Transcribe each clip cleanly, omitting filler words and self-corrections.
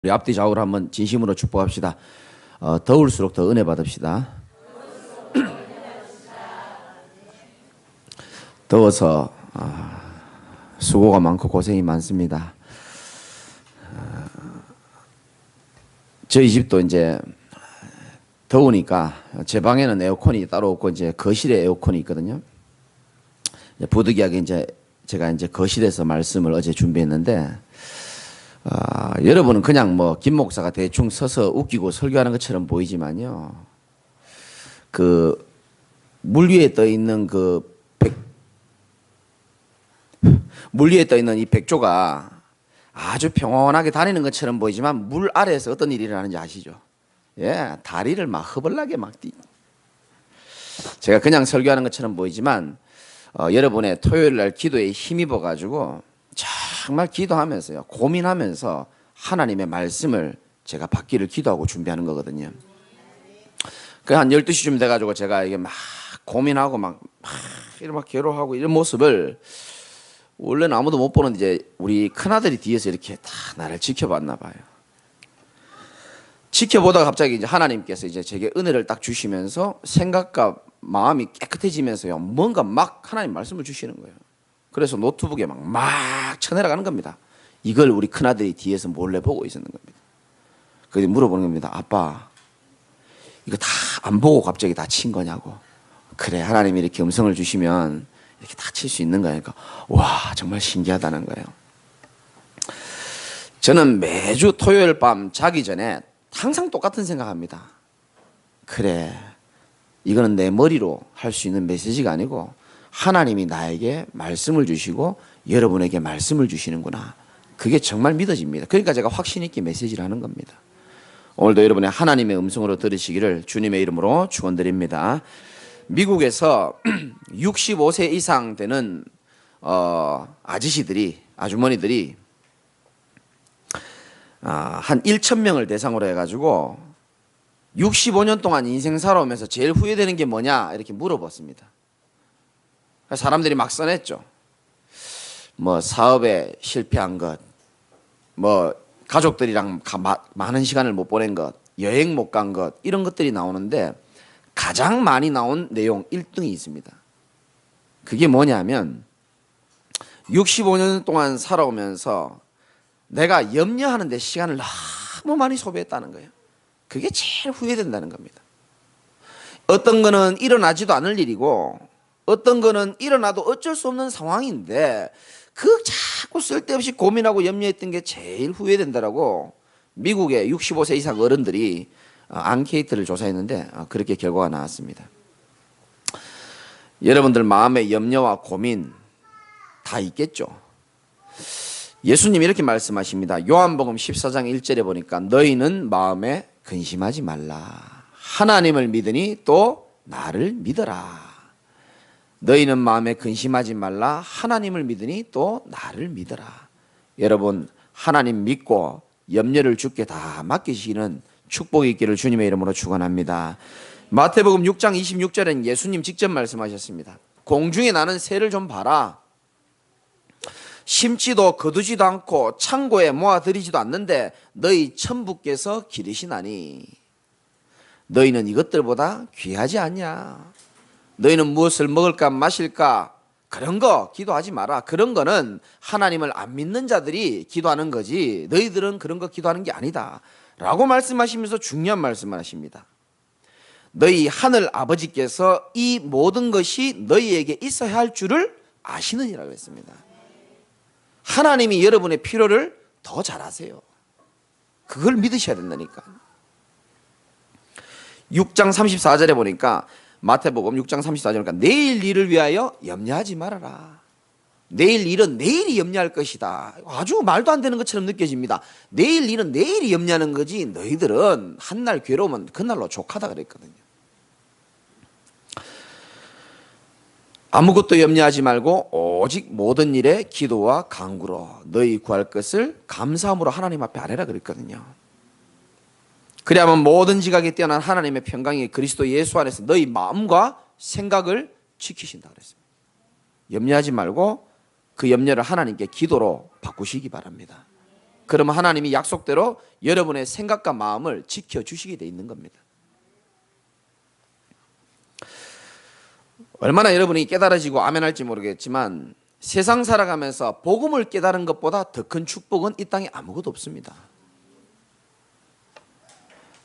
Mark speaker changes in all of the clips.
Speaker 1: 우리 앞뒤 좌우로 한번 진심으로 축복합시다. 더울수록 더 은혜 받읍시다. 더워서 수고가 많고 고생이 많습니다. 저희 집도 이제 더우니까 제 방에는 에어컨이 따로 없고 이제 거실에 에어컨이 있거든요. 부득이하게 이제 제가 이제 거실에서 말씀을 어제 준비했는데 여러분은 그냥 뭐 김 목사가 대충 서서 웃기고 설교하는 것처럼 보이지만요. 그 물 위에 떠 있는 물 위에 떠 있는 이 백조가 아주 평온하게 다니는 것처럼 보이지만 물 아래에서 어떤 일이 일어나는지 아시죠? 예, 다리를 막 허벌나게 막 제가 그냥 설교하는 것처럼 보이지만 여러분의 토요일 날 기도에 힘입어 가지고 정말 기도하면서요, 고민하면서 하나님의 말씀을 제가 받기를 기도하고 준비하는 거거든요. 그 한 12시쯤 돼가지고 제가 이게 막 고민하고 막 괴로워하고 이런 모습을 원래는 아무도 못 보는데 이제 우리 큰아들이 뒤에서 이렇게 다 나를 지켜봤나 봐요. 지켜보다가 갑자기 이제 하나님께서 이제 제게 은혜를 딱 주시면서 생각과 마음이 깨끗해지면서요, 뭔가 막 하나님 말씀을 주시는 거예요. 그래서 노트북에 막 쳐내려가는 겁니다. 이걸 우리 큰아들이 뒤에서 몰래 보고 있었는 겁니다. 그래서 물어보는 겁니다. 아빠, 이거 다 안 보고 갑자기 다 친 거냐고. 그래, 하나님이 이렇게 음성을 주시면 이렇게 다 칠 수 있는 거니까. 와, 정말 신기하다는 거예요. 저는 매주 토요일 밤 자기 전에 항상 똑같은 생각합니다. 그래, 이거는 내 머리로 할 수 있는 메시지가 아니고 하나님이 나에게 말씀을 주시고 여러분에게 말씀을 주시는구나. 그게 정말 믿어집니다. 그러니까 제가 확신 있게 메시지를 하는 겁니다. 오늘도 여러분의 하나님의 음성으로 들으시기를 주님의 이름으로 축원드립니다. 미국에서 65세 이상 되는 아주머니들이 한 1,000명을 대상으로 해가지고 65년 동안 인생 살아오면서 제일 후회되는 게 뭐냐 이렇게 물어봤습니다. 사람들이 막 써냈죠. 뭐 사업에 실패한 것, 뭐 가족들이랑 많은 시간을 못 보낸 것, 여행 못 간 것, 이런 것들이 나오는데 가장 많이 나온 내용 1등이 있습니다. 그게 뭐냐면 65년 동안 살아오면서 내가 염려하는 데 시간을 너무 많이 소비했다는 거예요. 그게 제일 후회된다는 겁니다. 어떤 거는 일어나지도 않을 일이고 어떤 거는 일어나도 어쩔 수 없는 상황인데 그 자꾸 쓸데없이 고민하고 염려했던 게 제일 후회된다라고 미국의 65세 이상 어른들이 앙케이트를 조사했는데 그렇게 결과가 나왔습니다. 여러분들 마음에 염려와 고민 다 있겠죠. 예수님이 이렇게 말씀하십니다. 요한복음 14장 1절에 보니까 너희는 마음에 근심하지 말라. 하나님을 믿으니 또 나를 믿어라. 너희는 마음에 근심하지 말라. 하나님을 믿으니 또 나를 믿어라. 여러분, 하나님 믿고 염려를 주께 다 맡기시는 축복이 있기를 주님의 이름으로 축원합니다. 마태복음 6장 26절에는 예수님 직접 말씀하셨습니다. 공중에 나는 새를 좀 봐라. 심지도 거두지도 않고 창고에 모아들이지도 않는데 너희 천부께서 기르시나니 너희는 이것들보다 귀하지 않냐. 너희는 무엇을 먹을까 마실까 그런 거 기도하지 마라. 그런 거는 하나님을 안 믿는 자들이 기도하는 거지 너희들은 그런 거 기도하는 게 아니다 라고 말씀하시면서 중요한 말씀을 하십니다. 너희 하늘 아버지께서 이 모든 것이 너희에게 있어야 할 줄을 아시느니라고 했습니다. 하나님이 여러분의 필요를 더 잘 아세요. 그걸 믿으셔야 된다니까. 6장 34절에 보니까 마태복음 6장 34절에 보니까 내일 일을 위하여 염려하지 말아라. 내일 일은 내일이 염려할 것이다. 아주 말도 안 되는 것처럼 느껴집니다. 내일 일은 내일이 염려하는 거지 너희들은 한날 괴로우면 그날로 족하다 그랬거든요. 아무것도 염려하지 말고 오직 모든 일에 기도와 간구로 너희 구할 것을 감사함으로 하나님 앞에 아뢰라 그랬거든요. 그래야만 모든 지각에 뛰어난 하나님의 평강이 그리스도 예수 안에서 너희 마음과 생각을 지키신다 그랬습니다. 염려하지 말고 그 염려를 하나님께 기도로 바꾸시기 바랍니다. 그러면 하나님이 약속대로 여러분의 생각과 마음을 지켜주시게 돼 있는 겁니다. 얼마나 여러분이 깨달아지고 아멘할지 모르겠지만 세상 살아가면서 복음을 깨달은 것보다 더 큰 축복은 이 땅에 아무것도 없습니다.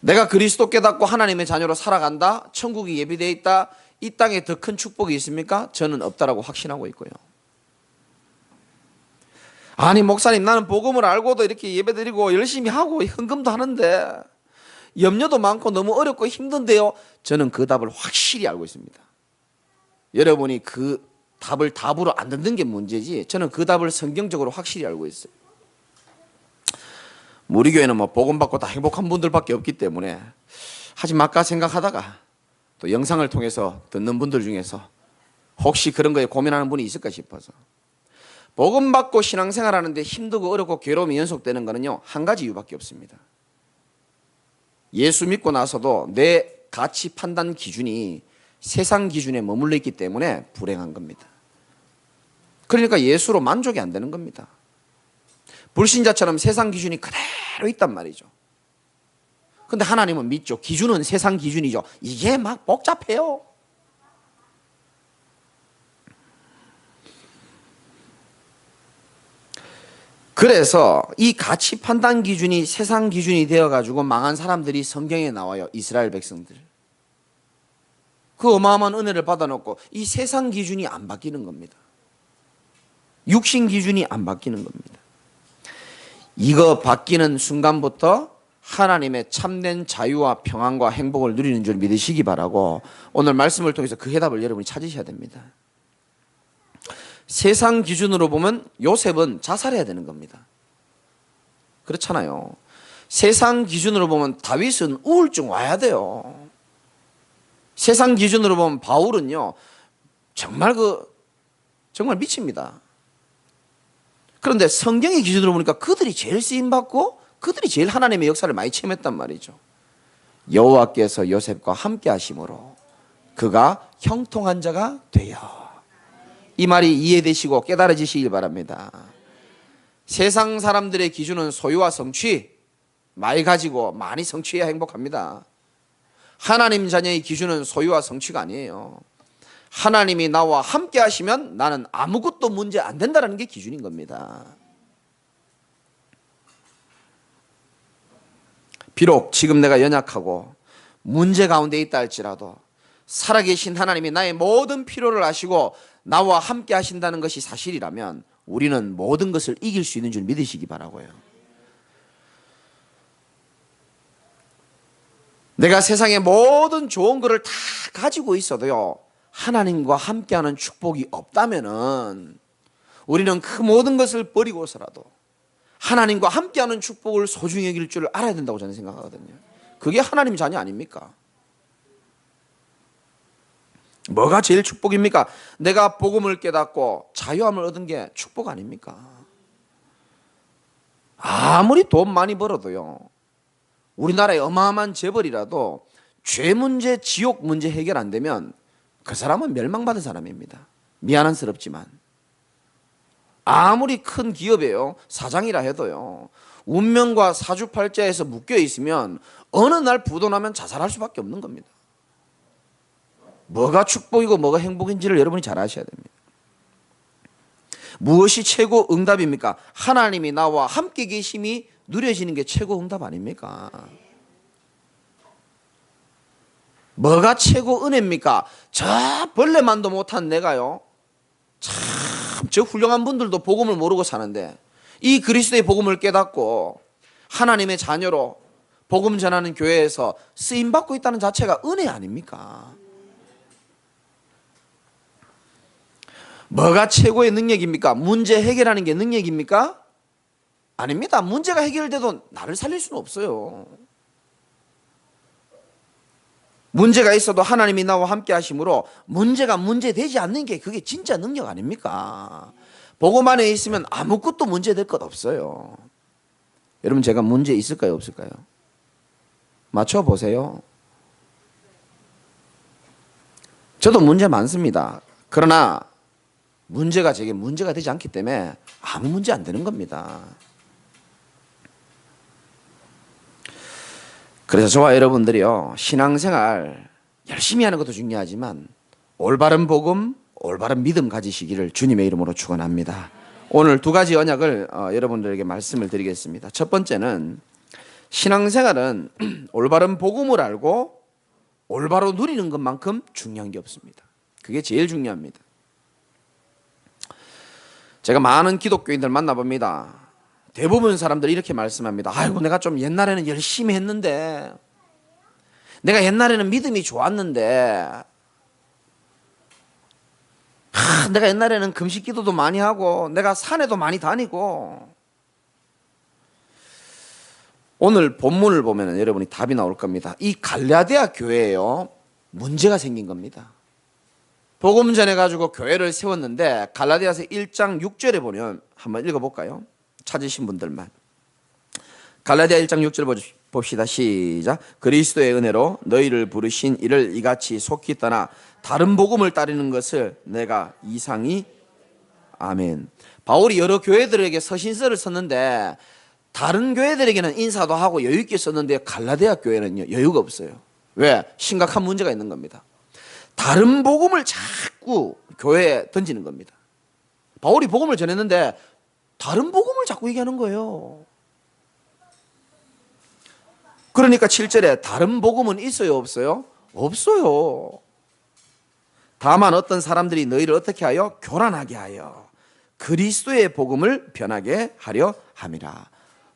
Speaker 1: 내가 그리스도 깨닫고 하나님의 자녀로 살아간다, 천국이 예비되어 있다, 이 땅에 더 큰 축복이 있습니까? 저는 없다라고 확신하고 있고요. 아니 목사님, 나는 복음을 알고도 이렇게 예배드리고 열심히 하고 헌금도 하는데 염려도 많고 너무 어렵고 힘든데요. 저는 그 답을 확실히 알고 있습니다. 여러분이 그 답을 답으로 안 듣는 게 문제지, 저는 그 답을 성경적으로 확실히 알고 있어요. 우리 교회는 뭐 복음 받고 다 행복한 분들밖에 없기 때문에 하지 말까 생각하다가 또 영상을 통해서 듣는 분들 중에서 혹시 그런 거에 고민하는 분이 있을까 싶어서, 복음 받고 신앙생활하는데 힘들고 어렵고 괴로움이 연속되는 거는요, 한 가지 이유밖에 없습니다. 예수 믿고 나서도 내 가치 판단 기준이 세상 기준에 머물러 있기 때문에 불행한 겁니다. 그러니까 예수로 만족이 안 되는 겁니다. 불신자처럼 세상 기준이 그대로 있단 말이죠. 근데 하나님은 믿죠. 기준은 세상 기준이죠. 이게 막 복잡해요. 그래서 이 가치 판단 기준이 세상 기준이 되어가지고 망한 사람들이 성경에 나와요. 이스라엘 백성들. 그 어마어마한 은혜를 받아놓고 이 세상 기준이 안 바뀌는 겁니다. 육신 기준이 안 바뀌는 겁니다. 이거 바뀌는 순간부터 하나님의 참된 자유와 평안과 행복을 누리는 줄 믿으시기 바라고, 오늘 말씀을 통해서 그 해답을 여러분이 찾으셔야 됩니다. 세상 기준으로 보면 요셉은 자살해야 되는 겁니다. 그렇잖아요. 세상 기준으로 보면 다윗은 우울증 와야 돼요. 세상 기준으로 보면 바울은요, 정말 미칩니다. 그런데 성경의 기준으로 보니까 그들이 제일 쓰임받고 그들이 제일 하나님의 역사를 많이 체험했단 말이죠. 여호와께서 요셉과 함께 하심으로 그가 형통한 자가 되어. 이 말이 이해되시고 깨달아지시길 바랍니다. 세상 사람들의 기준은 소유와 성취, 많이 가지고 많이 성취해야 행복합니다. 하나님 자녀의 기준은 소유와 성취가 아니에요. 하나님이 나와 함께 하시면 나는 아무것도 문제 안 된다는 게 기준인 겁니다. 비록 지금 내가 연약하고 문제 가운데 있다 할지라도 살아계신 하나님이 나의 모든 필요를 아시고 나와 함께 하신다는 것이 사실이라면 우리는 모든 것을 이길 수 있는 줄 믿으시기 바라고요. 내가 세상의 모든 좋은 것을 다 가지고 있어도요, 하나님과 함께하는 축복이 없다면은 우리는 그 모든 것을 버리고서라도 하나님과 함께하는 축복을 소중히 여길 줄 알아야 된다고 저는 생각하거든요. 그게 하나님 자녀 아닙니까? 뭐가 제일 축복입니까? 내가 복음을 깨닫고 자유함을 얻은 게 축복 아닙니까? 아무리 돈 많이 벌어도요, 우리나라의 어마어마한 재벌이라도 죄 문제, 지옥 문제 해결 안 되면 그 사람은 멸망받은 사람입니다. 미안한스럽지만. 아무리 큰 기업이에요, 사장이라 해도요, 운명과 사주팔자에서 묶여 있으면 어느 날 부도나면 자살할 수밖에 없는 겁니다. 뭐가 축복이고 뭐가 행복인지를 여러분이 잘 아셔야 됩니다. 무엇이 최고 응답입니까? 하나님이 나와 함께 계심이 누려지는 게 최고 응답 아닙니까? 뭐가 최고 은혜입니까? 저 벌레만도 못한 내가요, 참 저 훌륭한 분들도 복음을 모르고 사는데 이 그리스도의 복음을 깨닫고 하나님의 자녀로 복음 전하는 교회에서 쓰임받고 있다는 자체가 은혜 아닙니까? 뭐가 최고의 능력입니까? 문제 해결하는 게 능력입니까? 아닙니다. 문제가 해결돼도 나를 살릴 수는 없어요. 문제가 있어도 하나님이 나와 함께 하심으로 문제가 문제되지 않는 게 그게 진짜 능력 아닙니까? 복음 안에 있으면 아무것도 문제될 것 없어요. 여러분, 제가 문제 있을까요, 없을까요? 맞춰보세요. 저도 문제 많습니다. 그러나 문제가 제게 문제가 되지 않기 때문에 아무 문제 안 되는 겁니다. 그래서 저와 여러분들이요, 신앙생활 열심히 하는 것도 중요하지만 올바른 복음, 올바른 믿음 가지시기를 주님의 이름으로 축원합니다. 오늘 두 가지 언약을 여러분들에게 말씀을 드리겠습니다. 첫 번째는 신앙생활은 올바른 복음을 알고 올바로 누리는 것만큼 중요한 게 없습니다. 그게 제일 중요합니다. 제가 많은 기독교인들 만나봅니다. 대부분 사람들이 이렇게 말씀합니다. 아이고, 내가 좀 옛날에는 열심히 했는데, 내가 옛날에는 믿음이 좋았는데, 내가 옛날에는 금식 기도도 많이 하고, 내가 산에도 많이 다니고. 오늘 본문을 보면 여러분이 답이 나올 겁니다. 이 갈라디아 교회에요, 문제가 생긴 겁니다. 복음 전해가지고 교회를 세웠는데 갈라디아서 1장 6절에 보면 한번 읽어볼까요? 찾으신 분들만. 갈라디아 1장 6절 봅시다. 시작. 그리스도의 은혜로 너희를 부르신 이를 이같이 속히 떠나 다른 복음을 따르는 것을 내가 이상히. 아멘. 바울이 여러 교회들에게 서신서를 썼는데 다른 교회들에게는 인사도 하고 여유 있게 썼는데 갈라디아 교회는요, 여유가 없어요. 왜? 심각한 문제가 있는 겁니다. 다른 복음을 자꾸 교회에 던지는 겁니다. 바울이 복음을 전했는데 다른 복음을 자꾸 얘기하는 거예요. 그러니까 7절에 다른 복음은 있어요, 없어요? 없어요. 다만 어떤 사람들이 너희를 어떻게 하여? 교란하게 하여 그리스도의 복음을 변하게 하려 함이라.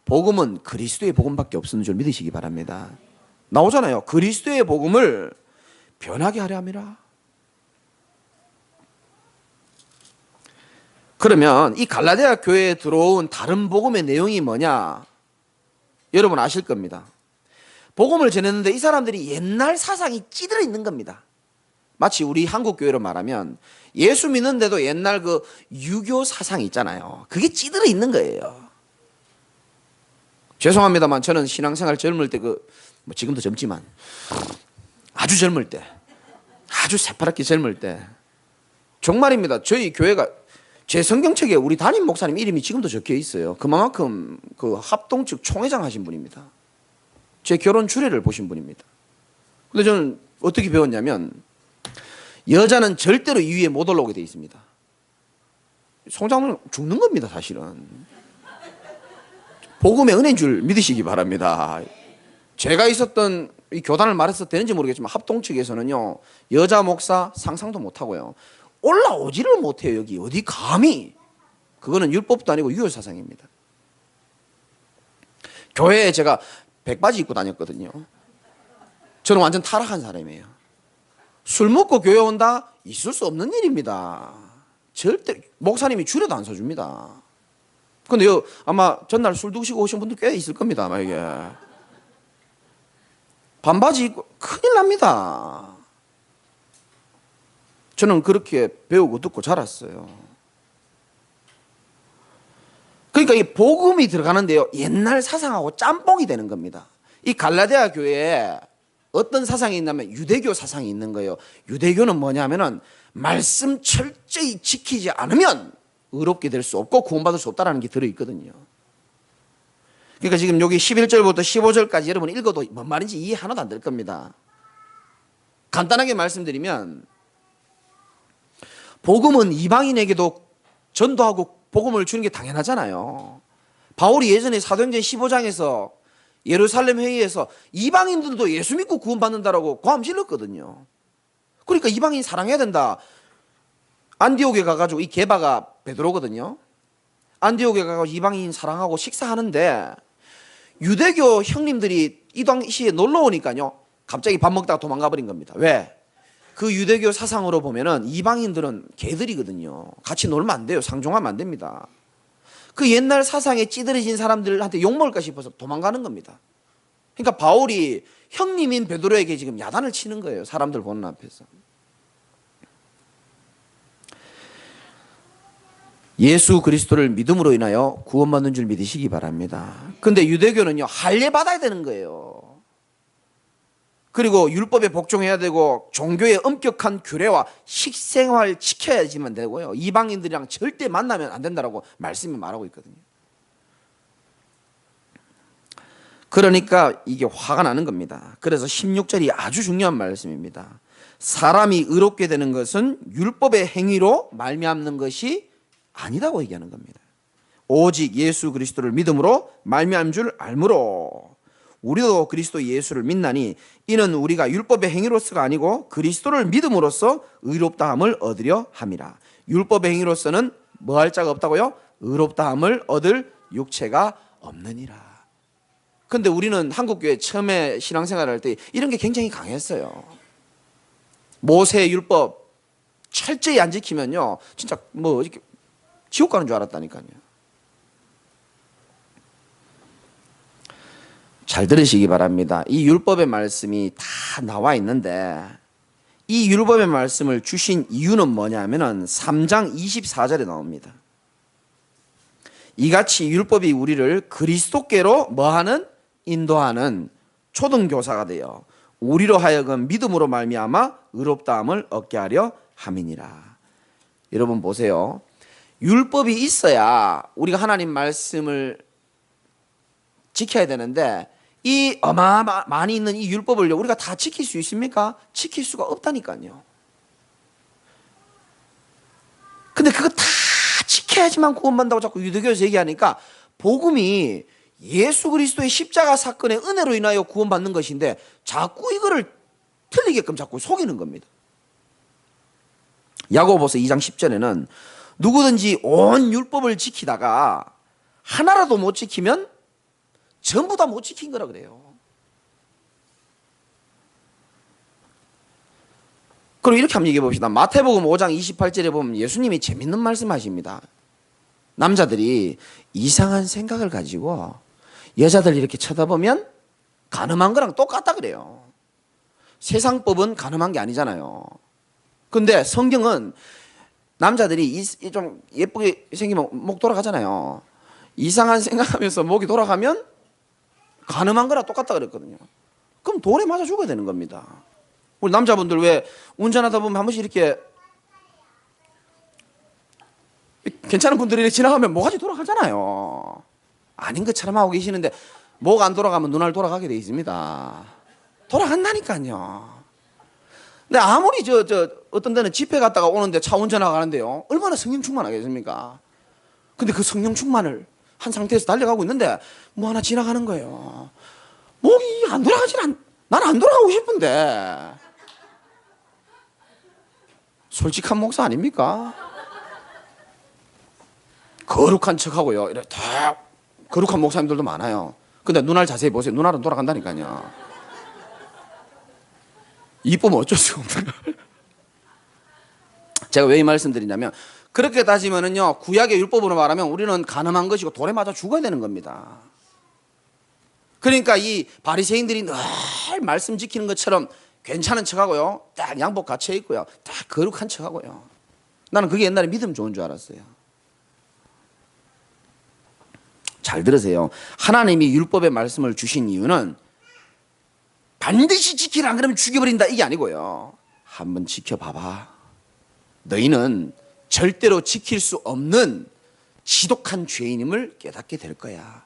Speaker 1: 복음은 그리스도의 복음밖에 없는 줄 믿으시기 바랍니다. 나오잖아요. 그리스도의 복음을 변하게 하려 함이라. 그러면 이 갈라디아 교회에 들어온 다른 복음의 내용이 뭐냐? 여러분 아실 겁니다. 복음을 전했는데 이 사람들이 옛날 사상이 찌들어 있는 겁니다. 마치 우리 한국 교회로 말하면 예수 믿는데도 옛날 그 유교 사상이 있잖아요. 그게 찌들어 있는 거예요. 죄송합니다만 저는 신앙생활 젊을 때 뭐 지금도 젊지만 아주 젊을 때, 아주 새파랗게 젊을 때, 정말입니다. 저희 교회가 제 성경책에 우리 담임 목사님 이름이 지금도 적혀 있어요. 그만큼 그 합동 측 총회장 하신 분입니다. 제 결혼 주례를 보신 분입니다. 근데 저는 어떻게 배웠냐면 여자는 절대로 이 위에 못 올라오게 돼 있습니다. 성장은 죽는 겁니다, 사실은. 복음의 은혜인 줄 믿으시기 바랍니다. 제가 있었던 이 교단을 말해서 되는지 모르겠지만 합동 측에서는요, 여자 목사 상상도 못 하고요, 올라오지를 못해요. 여기 어디 감히. 그거는 율법도 아니고 유효 사상입니다. 교회에 제가 백바지 입고 다녔거든요. 저는 완전 타락한 사람이에요. 술 먹고 교회 온다? 있을 수 없는 일입니다. 절대 목사님이 주례도 안 서줍니다. 근데 아마 전날 술 드시고 오신 분들 꽤 있을 겁니다. 아마 이게 반바지 입고 큰일 납니다. 저는 그렇게 배우고 듣고 자랐어요. 그러니까 이 복음이 들어가는데요, 옛날 사상하고 짬뽕이 되는 겁니다. 이 갈라디아 교회에 어떤 사상이 있냐면 유대교 사상이 있는 거예요. 유대교는 뭐냐면은 말씀 철저히 지키지 않으면 의롭게 될 수 없고 구원받을 수 없다는 게 들어있거든요. 그러니까 지금 여기 11절부터 15절까지 여러분 읽어도 뭔 말인지 이해 하나도 안 될 겁니다. 간단하게 말씀드리면 복음은 이방인에게도 전도하고 복음을 주는 게 당연하잖아요. 바울이 예전에 사도행전 15장에서 예루살렘 회의에서 이방인들도 예수 믿고 구원받는다라고 고함 질렀거든요. 그러니까 이방인 사랑해야 된다. 안디옥에 가가지고, 이 게바가 베드로거든요. 안디옥에 가서 이방인 사랑하고 식사하는데 유대교 형님들이 이 당시에 놀러 오니까요, 갑자기 밥 먹다가 도망가 버린 겁니다. 왜? 그 유대교 사상으로 보면은 이방인들은 개들이거든요. 같이 놀면 안 돼요. 상종하면 안 됩니다. 그 옛날 사상에 찌들어진 사람들한테 욕먹을까 싶어서 도망가는 겁니다. 그러니까 바울이 형님인 베드로에게 지금 야단을 치는 거예요. 사람들 보는 앞에서. 예수 그리스도를 믿음으로 인하여 구원받는 줄 믿으시기 바랍니다. 근데 유대교는요, 할례 받아야 되는 거예요. 그리고 율법에 복종해야 되고 종교의 엄격한 규례와 식생활 지켜야지만 되고요, 이방인들이랑 절대 만나면 안 된다라고 말씀이 말하고 있거든요. 그러니까 이게 화가 나는 겁니다. 그래서 16절이 아주 중요한 말씀입니다. 사람이 의롭게 되는 것은 율법의 행위로 말미암는 것이 아니라고 얘기하는 겁니다. 오직 예수 그리스도를 믿음으로 말미암은 줄 알므로 우리도 그리스도 예수를 믿나니 이는 우리가 율법의 행위로서가 아니고 그리스도를 믿음으로써 의롭다함을 얻으려 함이라. 율법의 행위로서는 뭐 할 자가 없다고요? 의롭다함을 얻을 육체가 없느니라. 근데 우리는 한국교회 처음에 신앙생활을 할 때 이런 게 굉장히 강했어요. 모세 율법 철저히 안 지키면요 진짜 뭐 이렇게 지옥 가는 줄 알았다니까요. 잘 들으시기 바랍니다. 이 율법의 말씀이 다 나와 있는데 이 율법의 말씀을 주신 이유는 뭐냐면은 3장 24절에 나옵니다. 이같이 율법이 우리를 그리스도께로 뭐하는? 인도하는 초등교사가 되어 우리로 하여금 믿음으로 말미암아 의롭다함을 얻게 하려 함이니라. 여러분 보세요. 율법이 있어야 우리가 하나님 말씀을 지켜야 되는데 이 어마어마하게 있는 이 율법을 우리가 다 지킬 수 있습니까? 지킬 수가 없다니까요. 근데 그거 다 지켜야지만 구원받는다고 자꾸 유대교에서 얘기하니까 복음이 예수 그리스도의 십자가 사건의 은혜로 인하여 구원받는 것인데 자꾸 이거를 틀리게끔 자꾸 속이는 겁니다. 야고보서 2장 10절에는 누구든지 온 율법을 지키다가 하나라도 못 지키면 전부 다 못 지킨 거라 그래요. 그럼 이렇게 한번 얘기해 봅시다. 마태복음 5장 28절에 보면 예수님이 재밌는 말씀하십니다. 남자들이 이상한 생각을 가지고 여자들 이렇게 쳐다보면 간음한 거랑 똑같다 그래요. 세상법은 간음한 게 아니잖아요. 근데 성경은 남자들이 좀 예쁘게 생기면 목 돌아가잖아요. 이상한 생각하면서 목이 돌아가면 간음한 거랑 똑같다 그랬거든요. 그럼 돌에 맞아 죽어야 되는 겁니다. 우리 남자분들 왜 운전하다 보면 한 번씩 이렇게 괜찮은 분들이 지나가면 목까지 돌아가잖아요. 아닌 것처럼 하고 계시는데 목 안 돌아가면 눈알 돌아가게 돼 있습니다. 돌아간다니까요. 근데 아무리 어떤 데는 집회 갔다가 오는데 차 운전하고 가는데요. 얼마나 성령 충만하겠습니까? 근데 그 성령 충만을 한 상태에서 달려가고 있는데 뭐 하나 지나가는 거예요. 목이 안 난 안 돌아가고 싶은데. 솔직한 목사 아닙니까? 거룩한 척하고요. 이래 다 거룩한 목사님들도 많아요. 근데 눈알 자세히 보세요. 눈알은 돌아간다니까요. 이쁘면 어쩔 수가 없어요. 제가 왜 이 말씀 드리냐면 그렇게 따지면은요 구약의 율법으로 말하면 우리는 간음한 것이고 돌에 맞아 죽어야 되는 겁니다. 그러니까 이 바리새인들이 늘 말씀 지키는 것처럼 괜찮은 척하고요. 딱 양복 갖춰 입고요. 딱 거룩한 척하고요. 나는 그게 옛날에 믿음 좋은 줄 알았어요. 잘 들으세요. 하나님이 율법의 말씀을 주신 이유는 반드시 지키라 안 그러면 죽여버린다 이게 아니고요. 한번 지켜봐봐. 너희는 절대로 지킬 수 없는 지독한 죄인임을 깨닫게 될 거야.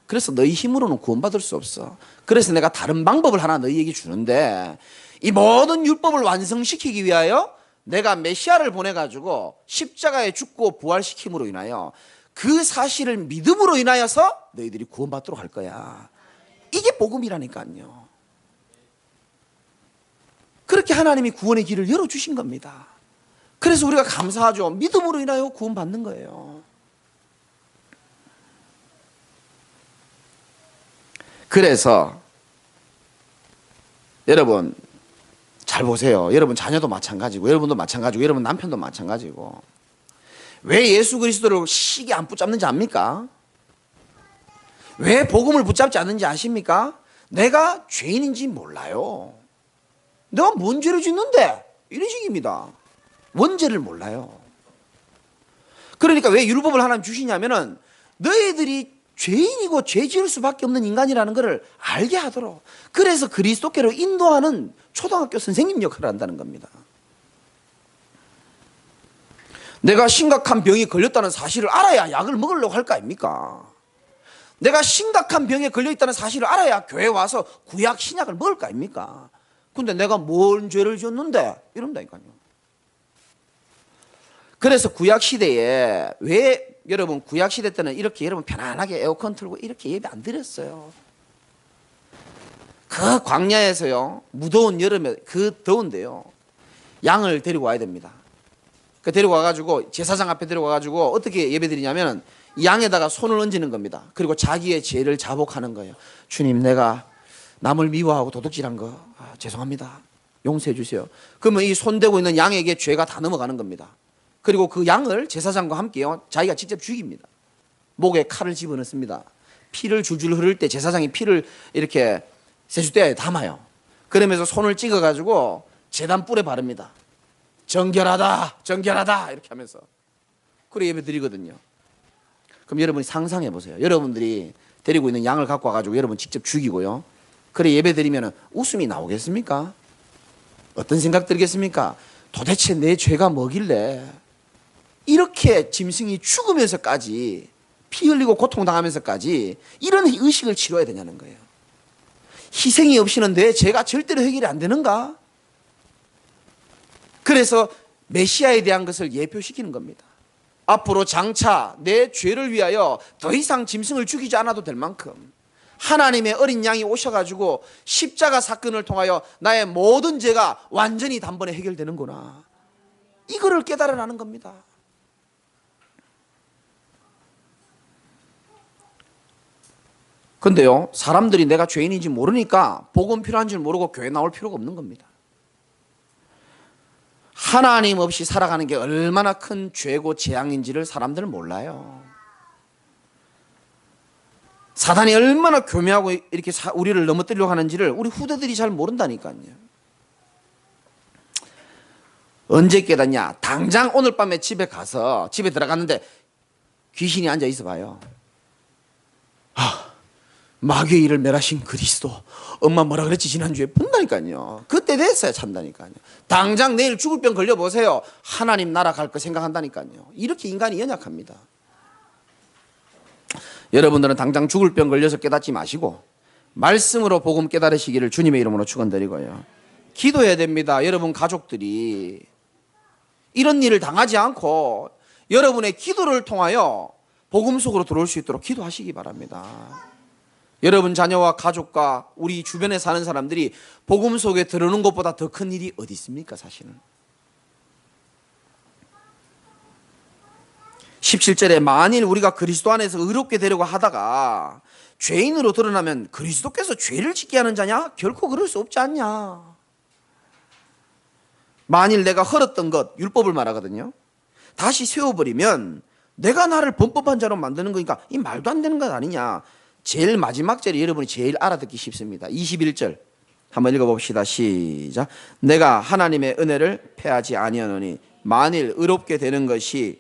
Speaker 1: 그래서 너희 힘으로는 구원받을 수 없어. 그래서 내가 다른 방법을 하나 너희에게 주는데 이 모든 율법을 완성시키기 위하여 내가 메시아를 보내가지고 십자가에 죽고 부활시킴으로 인하여 그 사실을 믿음으로 인하여서 너희들이 구원받도록 할 거야. 이게 복음이라니까요. 그렇게 하나님이 구원의 길을 열어주신 겁니다. 그래서 우리가 감사하죠. 믿음으로 인하여 구원받는 거예요. 그래서 여러분 잘 보세요. 여러분 자녀도 마찬가지고 여러분도 마찬가지고 여러분 남편도 마찬가지고 왜 예수 그리스도를 시계 안 붙잡는지 압니까? 왜 복음을 붙잡지 않는지 아십니까? 내가 죄인인지 몰라요. 내가 뭔 죄를 짓는데? 이런 식입니다. 원죄를 몰라요. 그러니까 왜 율법을 하나님 주시냐면은 너희들이 죄인이고 죄 지을 수밖에 없는 인간이라는 것을 알게 하도록. 그래서 그리스도께로 인도하는 초등학교 선생님 역할을 한다는 겁니다. 내가 심각한 병이 걸렸다는 사실을 알아야 약을 먹으려고 할 거 아닙니까? 내가 심각한 병에 걸려있다는 사실을 알아야 교회 와서 구약 신약을 먹을 거 아닙니까? 근데 내가 뭔 죄를 지었는데 이런다니까요. 그래서 구약 시대에 왜 여러분 구약 시대 때는 이렇게 여러분 편안하게 에어컨 틀고 이렇게 예배 안 드렸어요. 그 광야에서요, 무더운 여름에 그 더운데요, 양을 데리고 와야 됩니다. 그 데리고 와가지고 제사장 앞에 데리고 와가지고 어떻게 예배드리냐면 양에다가 손을 얹는 겁니다. 그리고 자기의 죄를 자복하는 거예요. 주님, 내가 남을 미워하고 도둑질한 거 죄송합니다. 용서해 주세요. 그러면 이 손대고 있는 양에게 죄가 다 넘어가는 겁니다. 그리고 그 양을 제사장과 함께요, 자기가 직접 죽입니다. 목에 칼을 집어넣습니다. 피를 줄줄 흐를 때 제사장이 피를 이렇게 세숫대야에 담아요. 그러면서 손을 찍어가지고 제단 뿔에 바릅니다. 정결하다, 정결하다 이렇게 하면서 그래 예배 드리거든요. 그럼 여러분이 상상해 보세요. 여러분들이 데리고 있는 양을 갖고 와가지고 여러분 직접 죽이고요, 그래 예배 드리면 웃음이 나오겠습니까? 어떤 생각 들겠습니까? 도대체 내 죄가 뭐길래 이렇게 짐승이 죽으면서까지 피 흘리고 고통당하면서까지 이런 의식을 치러야 되냐는 거예요. 희생이 없이는 내 죄가 절대로 해결이 안 되는가? 그래서 메시아에 대한 것을 예표시키는 겁니다. 앞으로 장차 내 죄를 위하여 더 이상 짐승을 죽이지 않아도 될 만큼 하나님의 어린 양이 오셔가지고 십자가 사건을 통하여 나의 모든 죄가 완전히 단번에 해결되는구나, 이거를 깨달으라는 겁니다. 근데요, 사람들이 내가 죄인인지 모르니까 복음 필요한 줄 모르고 교회 나올 필요가 없는 겁니다. 하나님 없이 살아가는 게 얼마나 큰 죄고 재앙인지를 사람들은 몰라요. 사단이 얼마나 교묘하고 이렇게 우리를 넘어뜨리려고 하는지를 우리 후대들이 잘 모른다니까요. 언제 깨닫냐? 당장 오늘 밤에 집에 들어갔는데 귀신이 앉아 있어 봐요. 마귀의 일을 멸하신 그리스도, 엄마 뭐라 그랬지 지난주에, 본다니까요. 그때 됐어야 찬다니까요. 당장 내일 죽을 병 걸려보세요. 하나님 나라 갈 거 생각한다니까요. 이렇게 인간이 연약합니다. 여러분들은 당장 죽을 병 걸려서 깨닫지 마시고 말씀으로 복음 깨달으시기를 주님의 이름으로 축원드리고요, 기도해야 됩니다. 여러분 가족들이 이런 일을 당하지 않고 여러분의 기도를 통하여 복음 속으로 들어올 수 있도록 기도하시기 바랍니다. 여러분 자녀와 가족과 우리 주변에 사는 사람들이 복음 속에 들어오는 것보다 더 큰 일이 어디 있습니까? 사실은 17절에 만일 우리가 그리스도 안에서 의롭게 되려고 하다가 죄인으로 드러나면 그리스도께서 죄를 짓게 하는 자냐? 결코 그럴 수 없지 않냐. 만일 내가 헐었던 것, 율법을 말하거든요, 다시 세워버리면 내가 나를 범법한 자로 만드는 거니까 이 말도 안 되는 것 아니냐. 제일 마지막 절이 여러분이 제일 알아듣기 쉽습니다. 21절 한번 읽어봅시다. 시작. 내가 하나님의 은혜를 패하지 아니하노니 만일 의롭게 되는 것이,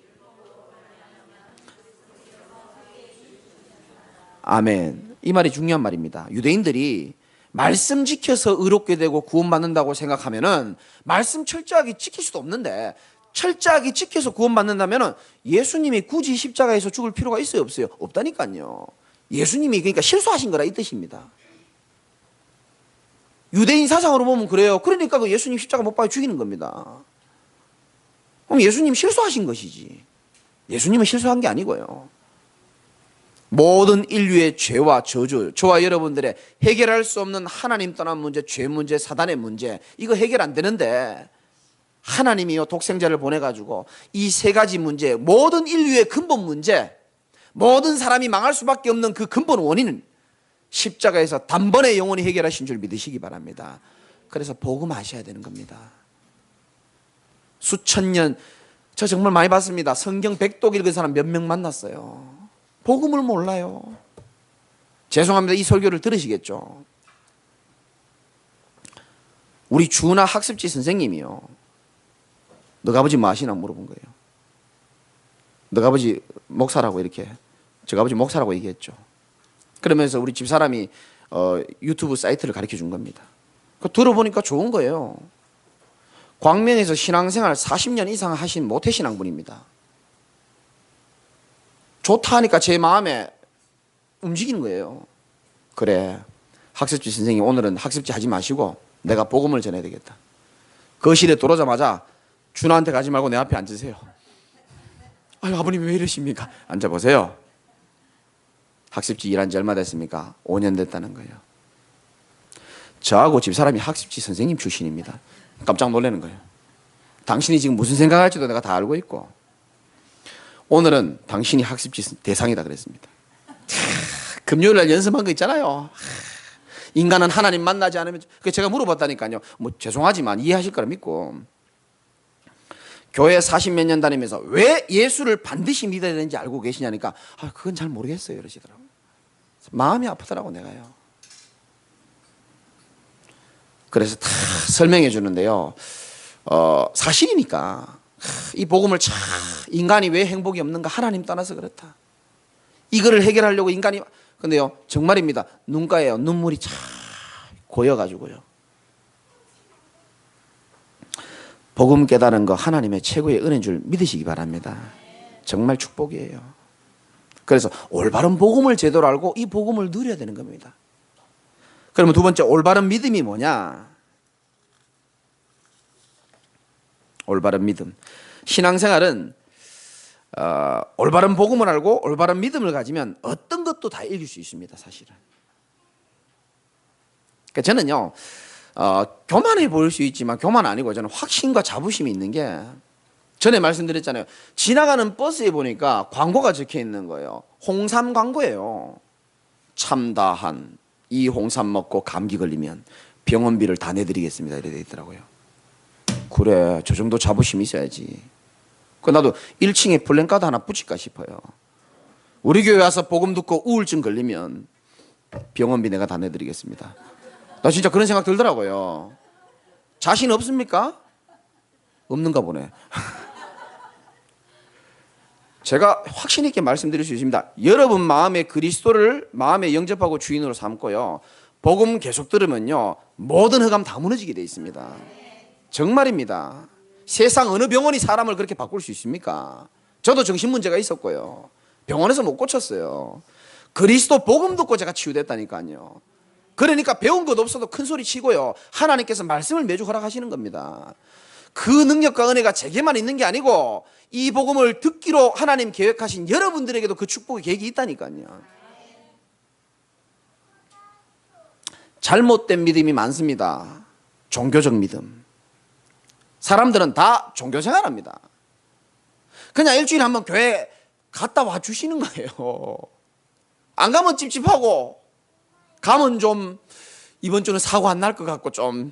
Speaker 1: 아멘. 이 말이 중요한 말입니다. 유대인들이 말씀 지켜서 의롭게 되고 구원받는다고 생각하면은 말씀 철저하게 지킬 수도 없는데, 철저하게 지켜서 구원받는다면은 예수님이 굳이 십자가에서 죽을 필요가 있어요, 없어요? 없다니까요. 예수님이 그러니까 실수하신 거라 이 뜻입니다. 유대인 사상으로 보면 그래요. 그러니까 그 예수님 십자가 못 박아 죽이는 겁니다. 그럼 예수님 실수하신 것이지, 예수님은 실수한 게 아니고요. 모든 인류의 죄와 저주, 저와 여러분들의 해결할 수 없는 하나님 떠난 문제, 죄 문제, 사단의 문제, 이거 해결 안 되는데 하나님이요 독생자를 보내가지고 이 세 가지 문제, 모든 인류의 근본 문제, 모든 사람이 망할 수밖에 없는 그 근본 원인은 십자가에서 단번에 영원히 해결하신 줄 믿으시기 바랍니다. 그래서 복음하셔야 되는 겁니다. 수천 년, 저 정말 많이 봤습니다. 성경 백독 읽은 사람 몇 명 만났어요. 복음을 몰라요. 죄송합니다. 이 설교를 들으시겠죠. 우리 주나 학습지 선생님이요, 너가 아버지 뭐 하시나 물어본 거예요. 너가 아버지 목사라고, 이렇게 저가 아버지 목사라고 얘기했죠. 그러면서 우리 집사람이 유튜브 사이트를 가르쳐 준 겁니다. 들어보니까 좋은 거예요. 광명에서 신앙생활 40년 이상 하신 모태신앙분입니다. 좋다 하니까 제 마음에 움직이는 거예요. 그래, 학습지 선생님 오늘은 학습지 하지 마시고 내가 복음을 전해야 되겠다. 거실에 들어오자마자 준하한테 가지 말고 내 앞에 앉으세요. 아유, 아버님 왜 이러십니까? 앉아보세요. 학습지 일한 지 얼마 됐습니까? 5년 됐다는 거예요. 저하고 집사람이 학습지 선생님 출신입니다. 깜짝 놀라는 거예요. 당신이 지금 무슨 생각할지도 내가 다 알고 있고, 오늘은 당신이 학습지 대상이다 그랬습니다. 금요일날 연습한 거 있잖아요. 인간은 하나님 만나지 않으면, 제가 물어봤다니까요. 뭐 죄송하지만 이해하실 거라 믿고, 교회 40몇 년 다니면서 왜 예수를 반드시 믿어야 되는지 알고 계시냐니까, 그건 잘 모르겠어요 이러시더라고요. 마음이 아프더라고 내가요. 그래서 다 설명해 주는데요. 사실이니까 이 복음을 참, 인간이 왜 행복이 없는가? 하나님 떠나서 그렇다. 이거를 해결하려고 인간이, 근데요 정말입니다. 눈가에요 눈물이 참 고여가지고요. 복음 깨달은 거 하나님의 최고의 은혜인 줄 믿으시기 바랍니다. 정말 축복이에요. 그래서 올바른 복음을 제대로 알고 이 복음을 누려야 되는 겁니다. 그러면 두 번째, 올바른 믿음이 뭐냐? 올바른 믿음. 신앙생활은 올바른 복음을 알고 올바른 믿음을 가지면 어떤 것도 다 이길 수 있습니다. 사실은. 그러니까 저는요 교만해 보일 수 있지만 교만 아니고 저는 확신과 자부심이 있는 게, 전에 말씀드렸잖아요. 지나가는 버스에 보니까 광고가 적혀 있는 거예요. 홍삼 광고예요. 참다한 이 홍삼 먹고 감기 걸리면 병원비를 다 내드리겠습니다 이렇게 돼 있더라고요. 그래, 저 정도 자부심이 있어야지. 나도 1층에 플랜카드 하나 붙일까 싶어요. 우리 교회 와서 복음 듣고 우울증 걸리면 병원비 내가 다 내드리겠습니다. 나 진짜 그런 생각 들더라고요. 자신 없습니까? 없는가 보네. 제가 확신 있게 말씀드릴 수 있습니다. 여러분 마음에 그리스도를 마음에 영접하고 주인으로 삼고요, 복음 계속 들으면요 모든 흑암 다 무너지게 돼 있습니다. 정말입니다. 세상 어느 병원이 사람을 그렇게 바꿀 수 있습니까? 저도 정신문제가 있었고요, 병원에서 못 고쳤어요. 그리스도 복음 듣고 제가 치유됐다니까요. 그러니까 배운 것 없어도 큰 소리 치고요, 하나님께서 말씀을 매주 허락하시는 겁니다. 그 능력과 은혜가 제게만 있는 게 아니고 이 복음을 듣기로 하나님 계획하신 여러분들에게도 그 축복의 계획이 있다니까요. 잘못된 믿음이 많습니다. 종교적 믿음. 사람들은 다 종교 생활합니다. 그냥 일주일에 한 번 교회 갔다 와 주시는 거예요. 안 가면 찝찝하고, 가면 좀 이번 주는 사고 안 날 것 같고, 좀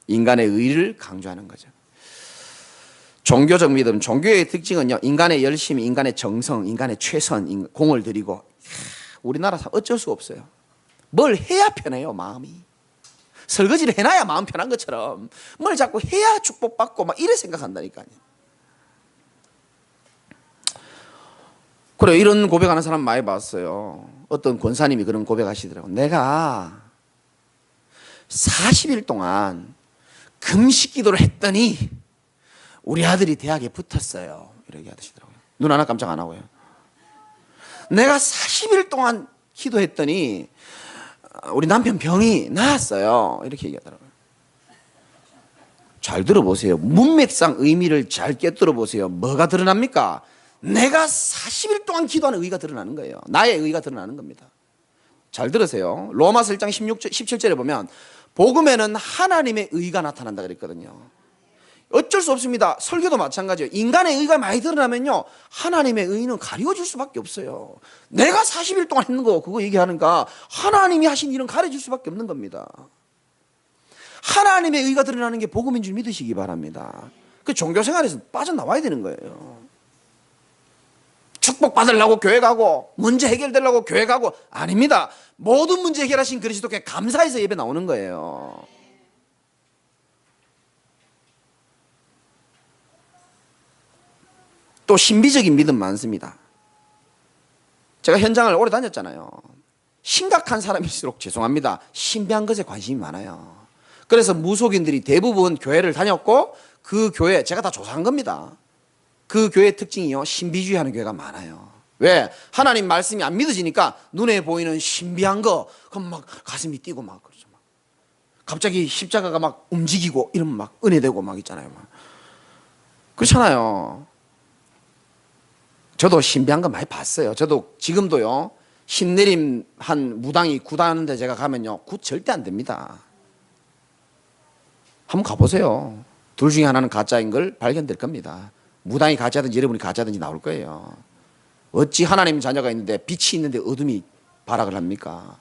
Speaker 1: 인간의 의를 강조하는 거죠. 종교적 믿음, 종교의 특징은요, 인간의 열심, 인간의 정성, 인간의 최선, 공을 들이고, 우리나라 어쩔 수 없어요. 뭘 해야 편해요, 마음이. 설거지를 해놔야 마음 편한 것처럼 뭘 자꾸 해야 축복받고 막 이래 생각한다니까요. 그래, 이런 고백하는 사람 많이 봤어요. 어떤 권사님이 그런 고백하시더라고요. 내가 40일 동안 금식 기도를 했더니 우리 아들이 대학에 붙었어요. 이렇게 하시더라고요. 눈 하나 깜짝 안 하고요. 내가 40일 동안 기도했더니 우리 남편 병이 나았어요. 이렇게 얘기하더라고요. 잘 들어보세요. 문맥상 의미를 잘 꿰뚫어 보세요. 뭐가 드러납니까? 내가 40일 동안 기도하는 의의가 드러나는 거예요. 나의 의의가 드러나는 겁니다. 잘 들으세요. 로마서 1장 17절에 보면 복음에는 하나님의 의의가 나타난다 그랬거든요. 어쩔 수 없습니다. 설교도 마찬가지예요. 인간의 의의가 많이 드러나면요, 하나님의 의의는 가려질 수밖에 없어요. 내가 40일 동안 했는 거 그거 얘기하는가, 하나님이 하신 일은 가려질 수밖에 없는 겁니다. 하나님의 의의가 드러나는 게 복음인 줄 믿으시기 바랍니다. 그 종교생활에서 빠져나와야 되는 거예요. 축복받으려고 교회 가고 문제 해결되려고 교회 가고, 아닙니다. 모든 문제 해결하신 그리스도께 감사해서 예배 나오는 거예요. 또 신비적인 믿음 많습니다. 제가 현장을 오래 다녔잖아요. 심각한 사람일수록 죄송합니다, 신비한 것에 관심이 많아요. 그래서 무속인들이 대부분 교회를 다녔고, 그 교회 제가 다 조사한 겁니다. 그 교회 특징이요, 신비주의 하는 교회가 많아요. 왜? 하나님 말씀이 안 믿어지니까 눈에 보이는 신비한 거, 그럼 막 가슴이 뛰고 막 그러죠. 막. 갑자기 십자가가 막 움직이고 이러면 막 은혜되고 막 있잖아요. 막. 그렇잖아요. 저도 신비한 거 많이 봤어요. 저도 지금도요, 신내림 한 무당이 굿하는데 제가 가면요, 굿 절대 안 됩니다. 한번 가보세요. 둘 중에 하나는 가짜인 걸 발견될 겁니다. 무당이 가짜든지 여러분이 가짜든지 나올 거예요. 어찌 하나님 자녀가 있는데 빛이 있는데 어둠이 발악을 합니까?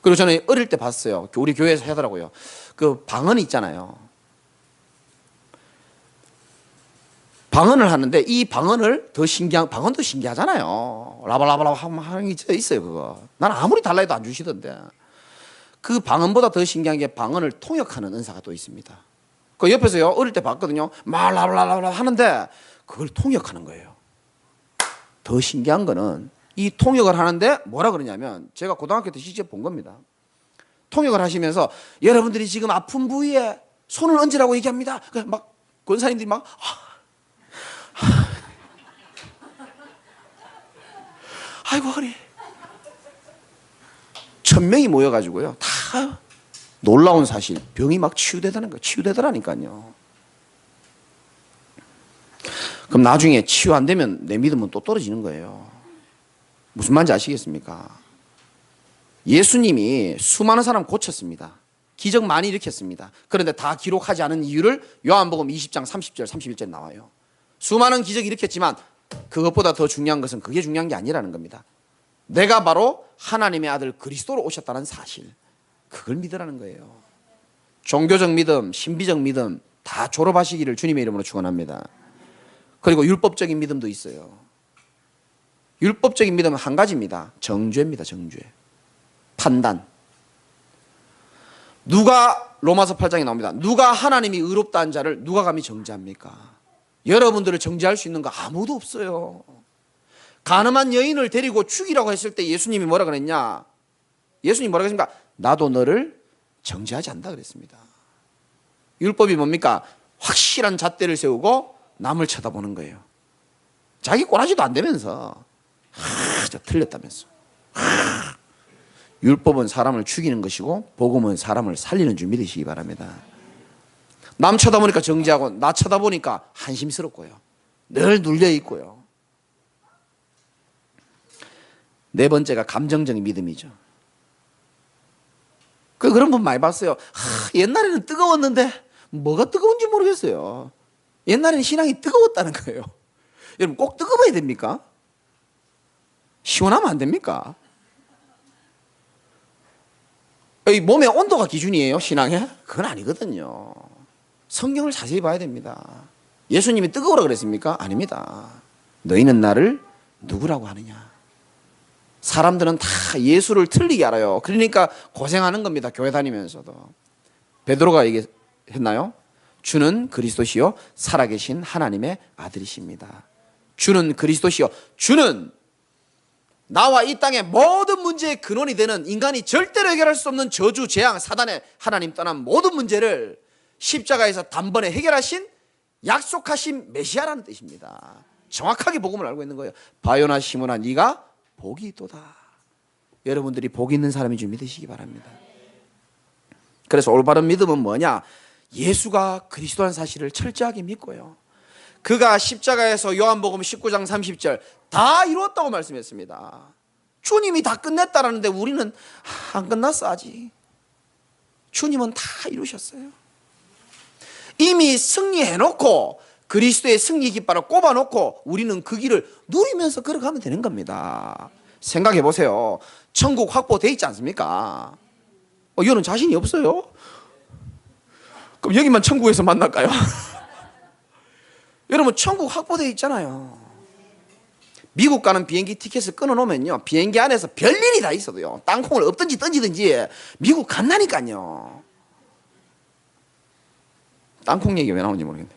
Speaker 1: 그리고 저는 어릴 때 봤어요. 우리 교회에서 하더라고요. 그 방언이 있잖아요. 방언을 하는데 이 방언을 더 신기한, 방언도 신기하잖아요. 라발라발라 하는 게 있어요, 그거. 나는 아무리 달라 해도 안 주시던데. 그 방언보다 더 신기한 게 방언을 통역하는 은사가 또 있습니다. 그 옆에서요, 어릴 때 봤거든요. 말 라발라발라 하는데 그걸 통역하는 거예요. 더 신기한 거는 이 통역을 하는데 뭐라 그러냐면, 제가 고등학교 때 직접 본 겁니다. 통역을 하시면서 여러분들이 지금 아픈 부위에 손을 얹으라고 얘기합니다. 막 권사님들이 막 아이고 허리. 1000명이 모여가지고요, 다 놀라운 사실, 병이 막 치유되다는 거, 치유되더라니까요. 그럼 나중에 치유 안 되면 내 믿음은 또 떨어지는 거예요. 무슨 말인지 아시겠습니까? 예수님이 수많은 사람 고쳤습니다. 기적 많이 일으켰습니다. 그런데 다 기록하지 않은 이유를 요한복음 20장 30절 31절에 나와요. 수많은 기적이 일으켰지만 그것보다 더 중요한 것은 그게 중요한 게 아니라는 겁니다. 내가 바로 하나님의 아들 그리스도로 오셨다는 사실, 그걸 믿으라는 거예요. 종교적 믿음, 신비적 믿음 다 졸업하시기를 주님의 이름으로 축원합니다. 그리고 율법적인 믿음도 있어요. 율법적인 믿음은 한 가지입니다. 정죄입니다. 정죄. 판단. 누가, 로마서 8장에 나옵니다. 누가 하나님이 의롭다는 자를 누가 감히 정죄합니까? 여러분들을 정죄할 수 있는 거 아무도 없어요. 가늠한 여인을 데리고 죽이라고 했을 때 예수님이 뭐라 그랬냐? 예수님이 뭐라 그랬습니까? 나도 너를 정죄하지 않는다 그랬습니다. 율법이 뭡니까? 확실한 잣대를 세우고 남을 쳐다보는 거예요. 자기 꼬라지도 안 되면서 저 틀렸다면서. 율법은 사람을 죽이는 것이고 복음은 사람을 살리는 줄 믿으시기 바랍니다. 남 쳐다보니까 정죄하고 나 쳐다보니까 한심스럽고요, 늘 눌려있고요. 네 번째가 감정적인 믿음이죠. 그런 분 많이 봤어요. 옛날에는 뜨거웠는데 뭐가 뜨거운지 모르겠어요. 옛날에는 신앙이 뜨거웠다는 거예요. 여러분, 꼭 뜨거워야 됩니까? 시원하면 안 됩니까? 이 몸의 온도가 기준이에요, 신앙에? 그건 아니거든요. 성경을 자세히 봐야 됩니다. 예수님이 뜨거우라 그랬습니까? 아닙니다. 너희는 나를 누구라고 하느냐? 사람들은 다 예수를 틀리게 알아요. 그러니까 고생하는 겁니다, 교회 다니면서도. 베드로가 얘기했나요? 주는 그리스도시요 살아계신 하나님의 아들이십니다. 주는 그리스도시요, 주는 나와 이 땅의 모든 문제의 근원이 되는, 인간이 절대로 해결할 수 없는 저주, 재앙, 사단의 하나님 떠난 모든 문제를 십자가에서 단번에 해결하신 약속하신 메시아라는 뜻입니다. 정확하게 복음을 알고 있는 거예요. 바요나 시몬아 네가 복이 있도다. 여러분들이 복이 있는 사람인 줄 믿으시기 바랍니다. 그래서 올바른 믿음은 뭐냐? 예수가 그리스도라는 사실을 철저하게 믿고요, 그가 십자가에서 요한복음 19장 30절 다 이루었다고 말씀했습니다. 주님이 다 끝냈다라는데 우리는 안 끝났어 아직. 주님은 다 이루셨어요. 이미 승리해놓고 그리스도의 승리 깃발을 꼽아놓고 우리는 그 길을 누리면서 걸어가면 되는 겁니다. 생각해 보세요. 천국 확보되어 있지 않습니까? 이거는 자신이 없어요? 그럼 여기만 천국에서 만날까요? 여러분, 천국 확보되어 있잖아요. 미국 가는 비행기 티켓을 끊어놓으면요, 비행기 안에서 별일이 다 있어도요, 땅콩을 엎든지 던지든지 미국 간다니까요. 땅콩 얘기 왜 나오는지 모르겠네.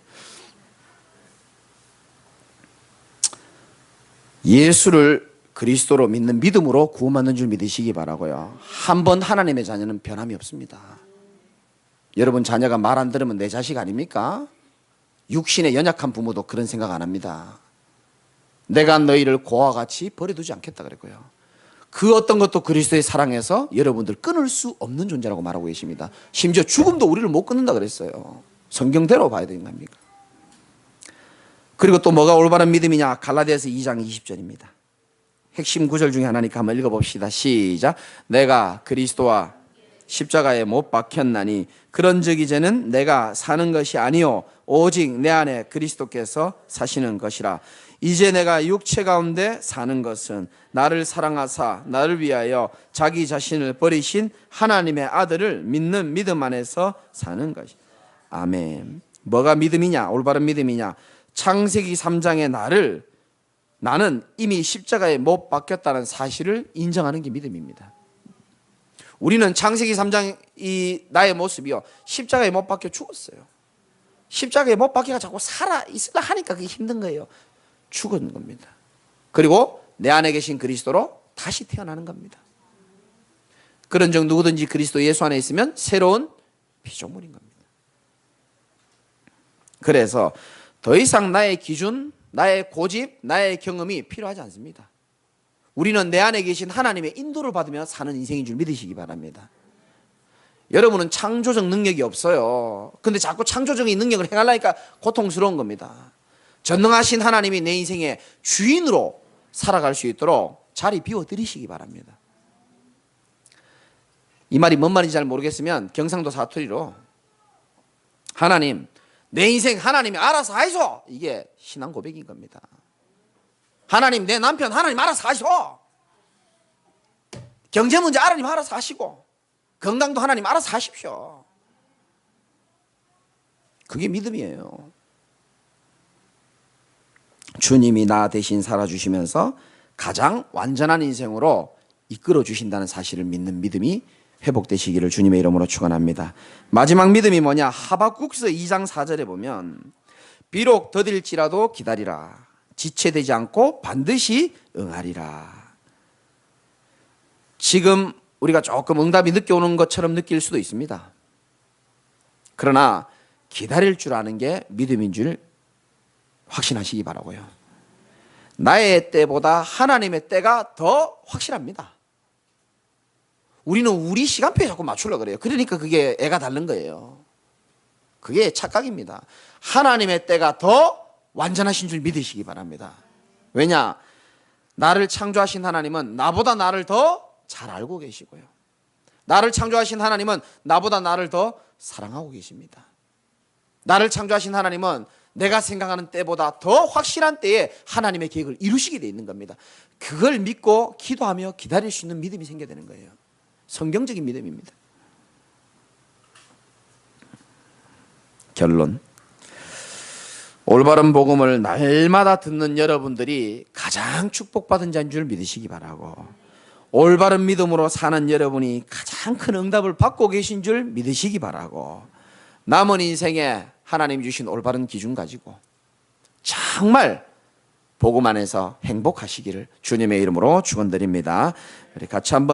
Speaker 1: 예수를 그리스도로 믿는 믿음으로 구원받는 줄 믿으시기 바라고요. 한 번 하나님의 자녀는 변함이 없습니다. 여러분, 자녀가 말 안 들으면 내 자식 아닙니까? 육신의 연약한 부모도 그런 생각 안 합니다. 내가 너희를 고와 같이 버려두지 않겠다 그랬고요. 그 어떤 것도 그리스도의 사랑에서 여러분들 끊을 수 없는 존재라고 말하고 계십니다. 심지어 죽음도 우리를 못 끊는다 그랬어요. 성경대로 봐야 되는 겁니까? 그리고 또 뭐가 올바른 믿음이냐? 갈라디아서 2장 20절입니다. 핵심 구절 중에 하나니까 한번 읽어봅시다. 시작. 내가 그리스도와 십자가에 못 박혔나니 그런즉 이제는 내가 사는 것이 아니요 오직 내 안에 그리스도께서 사시는 것이라. 이제 내가 육체 가운데 사는 것은 나를 사랑하사 나를 위하여 자기 자신을 버리신 하나님의 아들을 믿는 믿음 안에서 사는 것이. 아멘. 뭐가 믿음이냐? 올바른 믿음이냐? 창세기 3장의 나는 이미 십자가에 못 박혔다는 사실을 인정하는 게 믿음입니다. 우리는 창세기 3장 이 나의 모습이요 십자가에 못 박혀 죽었어요. 십자가에 못 박혀가 자꾸 살아 있으려 하니까 그게 힘든 거예요. 죽은 겁니다. 그리고 내 안에 계신 그리스도로 다시 태어나는 겁니다. 그런즉 누구든지 그리스도 예수 안에 있으면 새로운 피조물인 겁니다. 그래서 더 이상 나의 기준, 나의 고집, 나의 경험이 필요하지 않습니다. 우리는 내 안에 계신 하나님의 인도를 받으며 사는 인생인 줄 믿으시기 바랍니다. 여러분은 창조적 능력이 없어요. 근데 자꾸 창조적인 능력을 행하려니까 고통스러운 겁니다. 전능하신 하나님이 내 인생의 주인으로 살아갈 수 있도록 자리 비워드리시기 바랍니다. 이 말이 뭔 말인지 잘 모르겠으면 경상도 사투리로 하나님, 내 인생 하나님이 알아서 하이소. 이게 신앙 고백인 겁니다. 하나님, 내 남편 하나님 알아서 하시오. 경제 문제 하나님 알아서 하시고 건강도 하나님 알아서 하십시오. 그게 믿음이에요. 주님이 나 대신 살아주시면서 가장 완전한 인생으로 이끌어 주신다는 사실을 믿는 믿음이 회복되시기를 주님의 이름으로 축원합니다. 마지막 믿음이 뭐냐? 하박국서 2장 4절에 보면 비록 더딜지라도 기다리라. 지체되지 않고 반드시 응하리라. 지금 우리가 조금 응답이 늦게 오는 것처럼 느낄 수도 있습니다. 그러나 기다릴 줄 아는 게 믿음인 줄 확신하시기 바라고요. 나의 때보다 하나님의 때가 더 확실합니다. 우리는 우리 시간표에 자꾸 맞추려고 그래요. 그러니까 그게 애가 다른 거예요. 그게 착각입니다. 하나님의 때가 더 완전하신 줄 믿으시기 바랍니다. 왜냐? 나를 창조하신 하나님은 나보다 나를 더 잘 알고 계시고요. 나를 창조하신 하나님은 나보다 나를 더 사랑하고 계십니다. 나를 창조하신 하나님은 내가 생각하는 때보다 더 확실한 때에 하나님의 계획을 이루시게 되어 있는 겁니다. 그걸 믿고 기도하며 기다릴 수 있는 믿음이 생겨야 되는 거예요. 성경적인 믿음입니다. 결론. 올바른 복음을 날마다 듣는 여러분들이 가장 축복받은 자인 줄 믿으시기 바라고, 올바른 믿음으로 사는 여러분이 가장 큰 응답을 받고 계신 줄 믿으시기 바라고, 남은 인생에 하나님 주신 올바른 기준 가지고 정말 복음 안에서 행복하시기를 주님의 이름으로 축원드립니다. 우리 같이 한번